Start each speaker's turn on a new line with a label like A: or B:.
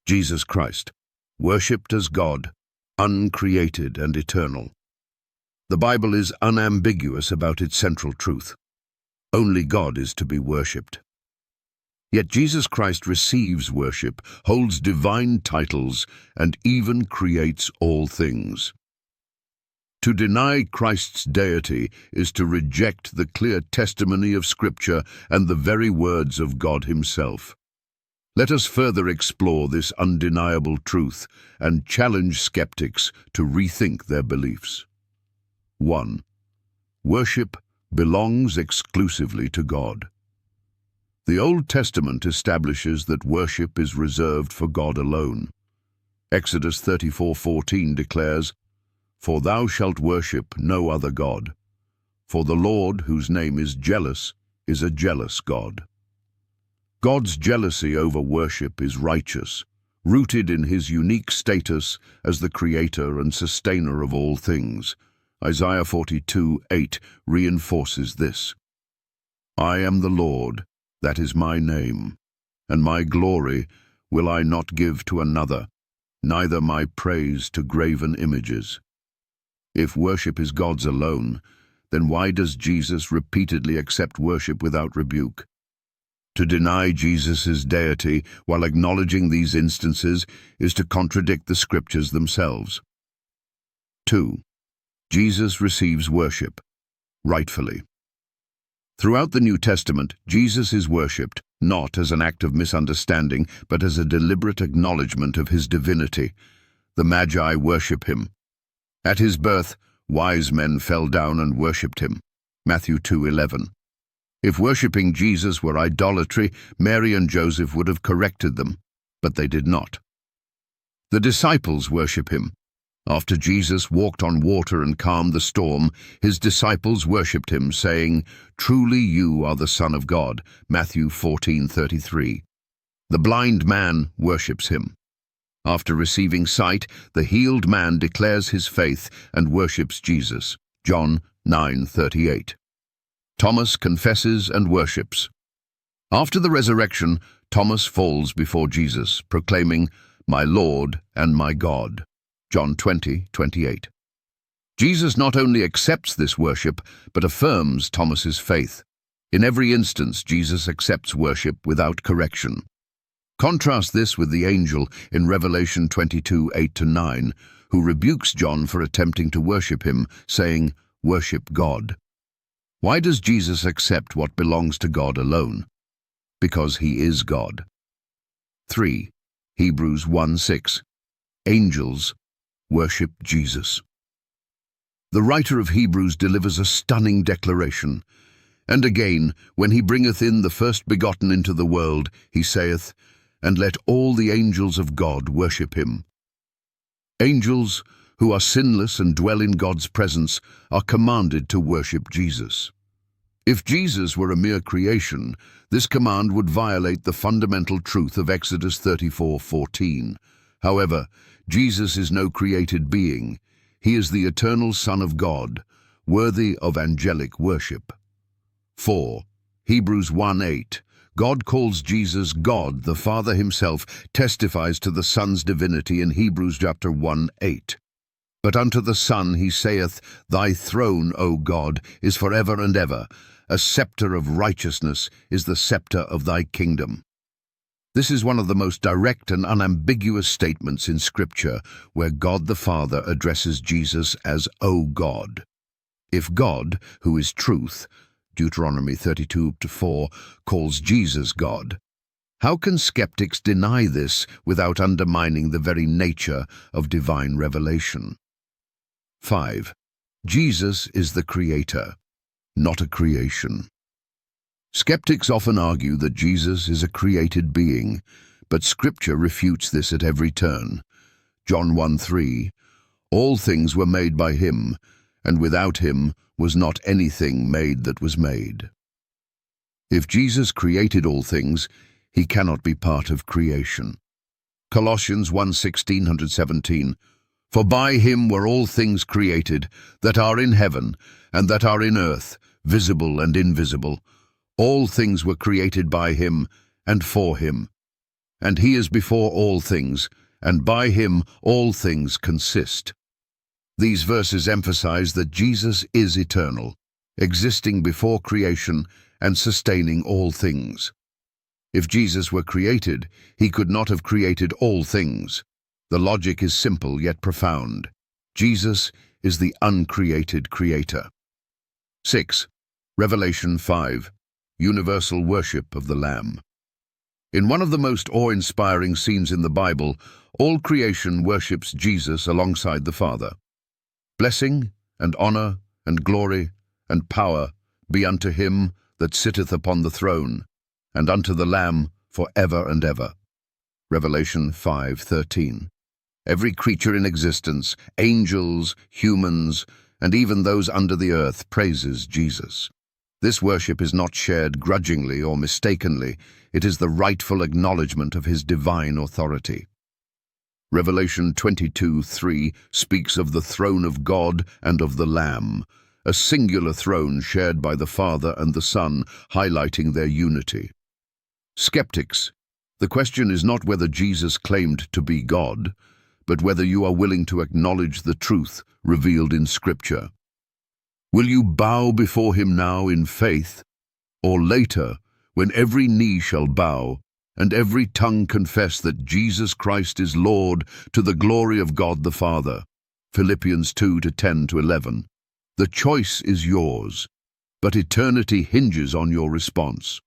A: Jesus Christ, worshipped as God, uncreated and eternal. The Bible is unambiguous about its central truth. Only God is to be worshipped. Yet Jesus Christ receives worship, holds divine titles, and even creates all things. To deny Christ's deity is to reject the clear testimony of Scripture and the very words of God Himself. Let us further explore this undeniable truth and challenge skeptics to rethink their beliefs. 1. Worship belongs exclusively to God. The Old Testament establishes that worship is reserved for God alone. Exodus 34:14 declares, "For thou shalt worship no other God, for the Lord, whose name is jealous, is a jealous God." God's jealousy over worship is righteous, rooted in His unique status as the creator and sustainer of all things. Isaiah 42:8 reinforces this. "I am the Lord, that is my name, and my glory will I not give to another, neither my praise to graven images." If worship is God's alone, then why does Jesus repeatedly accept worship without rebuke? To deny Jesus' deity while acknowledging these instances is to contradict the Scriptures themselves. 2. Jesus receives worship, rightfully. Throughout the New Testament, Jesus is worshipped, not as an act of misunderstanding, but as a deliberate acknowledgement of His divinity. The Magi worship Him. At His birth, wise men fell down and worshipped Him. Matthew 2:11. If worshipping Jesus were idolatry, Mary and Joseph would have corrected them, but they did not. The disciples worship Him. After Jesus walked on water and calmed the storm, His disciples worshipped Him, saying, "Truly you are the Son of God." Matthew 14:33. The blind man worships Him. After receiving sight, the healed man declares his faith and worships Jesus. John 9:38. Thomas confesses and worships. After the resurrection, Thomas falls before Jesus, proclaiming, "My Lord and my God." John 20:28. Jesus not only accepts this worship, but affirms Thomas's faith. In every instance, Jesus accepts worship without correction. Contrast this with the angel in Revelation 22:8-9, who rebukes John for attempting to worship him, saying, "Worship God." Why does Jesus accept what belongs to God alone? Because He is God. 3. Hebrews 1:6. Angels worship Jesus. The writer of Hebrews delivers a stunning declaration. "And again, when He bringeth in the first begotten into the world, He saith, And let all the angels of God worship Him." Angels, who are sinless and dwell in God's presence, are commanded to worship Jesus. If Jesus were a mere creation, this command would violate the fundamental truth of Exodus 34:14. However, Jesus is no created being. He is the eternal Son of God, worthy of angelic worship. 4. Hebrews 1:8. God calls Jesus God. The Father Himself testifies to the Son's divinity in Hebrews chapter 1:8. But unto the Son He saith, Thy throne, O God, is forever and ever. A scepter of righteousness is the scepter of Thy kingdom. This is one of the most direct and unambiguous statements in Scripture, where God the Father addresses Jesus as O God. If God, who is truth, Deuteronomy 32:4, calls Jesus God, how can skeptics deny this without undermining the very nature of divine revelation? 5. Jesus is the Creator, not a creation. Skeptics often argue that Jesus is a created being, but Scripture refutes this at every turn. John 1:3, All things were made by Him, and without Him was not anything made that was made. If Jesus created all things, He cannot be part of creation. Colossians 1:16-17, For by Him were all things created, that are in heaven and that are in earth, visible and invisible. All things were created by Him and for Him. and he is before all things, and by him all things consist. These verses emphasize that Jesus is eternal, existing before creation and sustaining all things. If Jesus were created, he could not have created all things. The logic is simple yet profound. Jesus is the uncreated creator. 6. Revelation 5. Universal worship of the Lamb. In one of the most awe-inspiring scenes in the Bible, all creation worships Jesus alongside the Father. Blessing and honor and glory and power be unto him that sitteth upon the throne, and unto the Lamb for ever and ever. Revelation 5:13. Every creature in existence, angels, humans, and even those under the earth, praises Jesus. This worship is not shared grudgingly or mistakenly. It is the rightful acknowledgement of his divine authority. Revelation 22:3 speaks of the throne of God and of the Lamb, a singular throne shared by the Father and the Son, highlighting their unity. Skeptics, the question is not whether Jesus claimed to be God, but whether you are willing to acknowledge the truth revealed in Scripture. Will you bow before him now in faith, or later, when every knee shall bow and every tongue confess that Jesus Christ is Lord, to the glory of God the Father? Philippians 2:10-11. The choice is yours, but eternity hinges on your response.